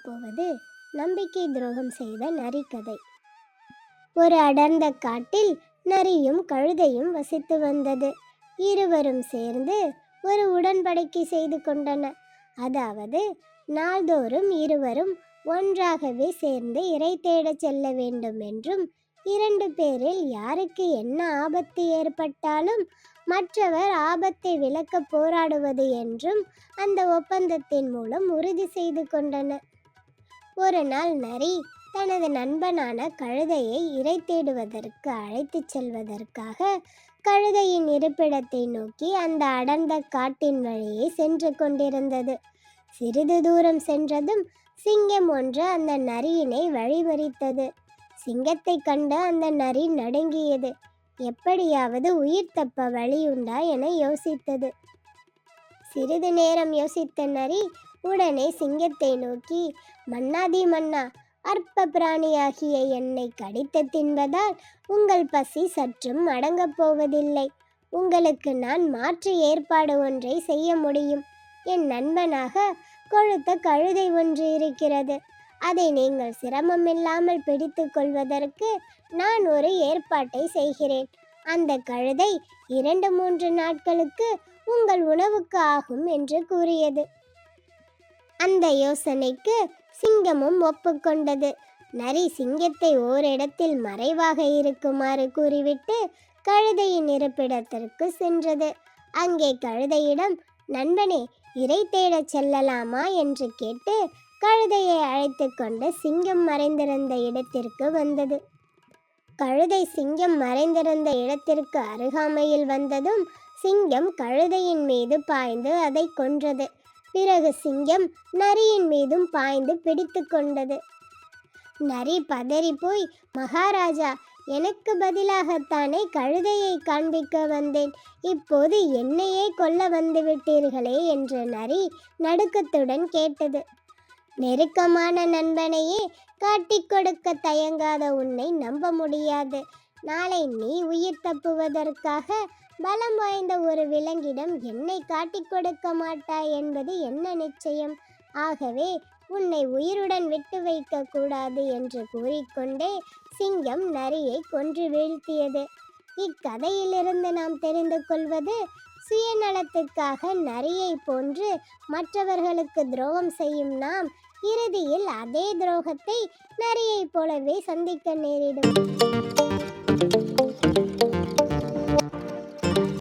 போவது நம்பிக்கை துரோகம் செய்த நரி கதை. ஒரு அடர்ந்த காட்டில் நரியும் கழுதையும் வசித்து வந்தது. இருவரும் சேர்ந்து ஒரு உடன்படிக்கை செய்து கொண்டனர். அதாவது, நாள்தோறும் இருவரும் ஒன்றாகவே சேர்ந்து இரை தேடச் செல்ல வேண்டும் என்றும், 2 பேரில் யாருக்கு என்ன ஆபத்து ஏற்பட்டாலும் மற்றவர் ஆபத்தை விலக்க போராடுவது என்றும் அந்த ஒப்பந்தத்தின் மூலம் உறுதி செய்து கொண்டனர். ஒரு நாள் நரி தனது நண்பனான கழுதையை இரை தேடுவதற்கு அழைத்துச் செல்வதற்காக கழுதையின் இருப்பிடத்தை நோக்கி அந்த அடர்ந்த காட்டின் வழியே சென்று கொண்டிருந்தது. சிறிது தூரம் சென்றதும் சிங்கம் ஒன்று அந்த நரியினை வழிமறித்தது. சிங்கத்தை கண்ட அந்த நரி நடுங்கியது. எப்படியாவது உயிர் தப்ப வழியுண்டா என யோசித்தது. சிறிது நேரம் யோசித்த நரி உடனே சிங்கத்தை நோக்கி, மன்னாதி மன்னா, அற்ப பிராணியாகிய என்னை கடித்து தின்பதால் உங்கள் பசி சற்றும் அடங்கப் போவதில்லை. உங்களுக்கு நான் மாற்று ஏற்பாடு ஒன்றை செய்ய முடியும். என் நண்பனாக கொழுத்த கழுதை ஒன்று இருக்கிறது. அதை நீங்கள் சிரமமில்லாமல் பிடித்து கொள்வதற்கு நான் ஒரு ஏற்பாட்டை செய்கிறேன். அந்த கழுதை 2-3 நாட்களுக்கு உங்கள் உணவுக்கு ஆகும் என்று கூறியது. அந்த யோசனைக்கு சிங்கமும் ஒப்புக்கொண்டது. நரி சிங்கத்தை ஓரிடத்தில் மறைவாக இருக்குமாறு கூறிவிட்டு கழுதையின் இருப்பிடத்திற்கு சென்றது. அங்கே கழுதையிடம், நண்பனே, இரை தேடச் செல்லலாமா என்று கேட்டு கழுதையை அழைத்து கொண்டு சிங்கம் மறைந்திருந்த இடத்திற்கு வந்தது. கழுதை சிங்கம் மறைந்திருந்த இடத்திற்கு அருகாமையில் வந்ததும் சிங்கம் கழுதையின் மீது பாய்ந்து அதை கொன்றது. பிறகு சிங்கம் நரியின் மீதும் பாய்ந்து பிடித்து கொண்டது. நரி பதறி போய், மகாராஜா, எனக்கு பதிலாகத்தானே கழுதையை காண்பிக்க வந்தேன். இப்போது என்னையே கொல்ல வந்து விட்டீர்களே என்று நரி நடுக்கத்துடன் கேட்டது. நெருக்கமான நண்பனையே காட்டிக் கொடுக்க தயங்காத உன்னை நம்ப முடியாது. நாளை நீ உயிர் தப்புவதற்காக பலம் வாய்ந்த ஒரு விலங்கிடம் என்னை காட்டிக் கொடுக்க மாட்டாய் என்பது என்ன நிச்சயம்? ஆகவே உன்னை உயிருடன் விட்டு வைக்க கூடாது என்று கூறிக்கொண்டே சிங்கம் நரியை கொன்று வீழ்த்தியது. இக்கதையிலிருந்து நாம் தெரிந்து கொள்வது, சுயநலத்துக்காக நரியை போன்று மற்றவர்களுக்கு துரோகம் செய்யும் நாம் இறுதியில் அதே துரோகத்தை நரியை போலவே சந்திக்க நேரிடும்.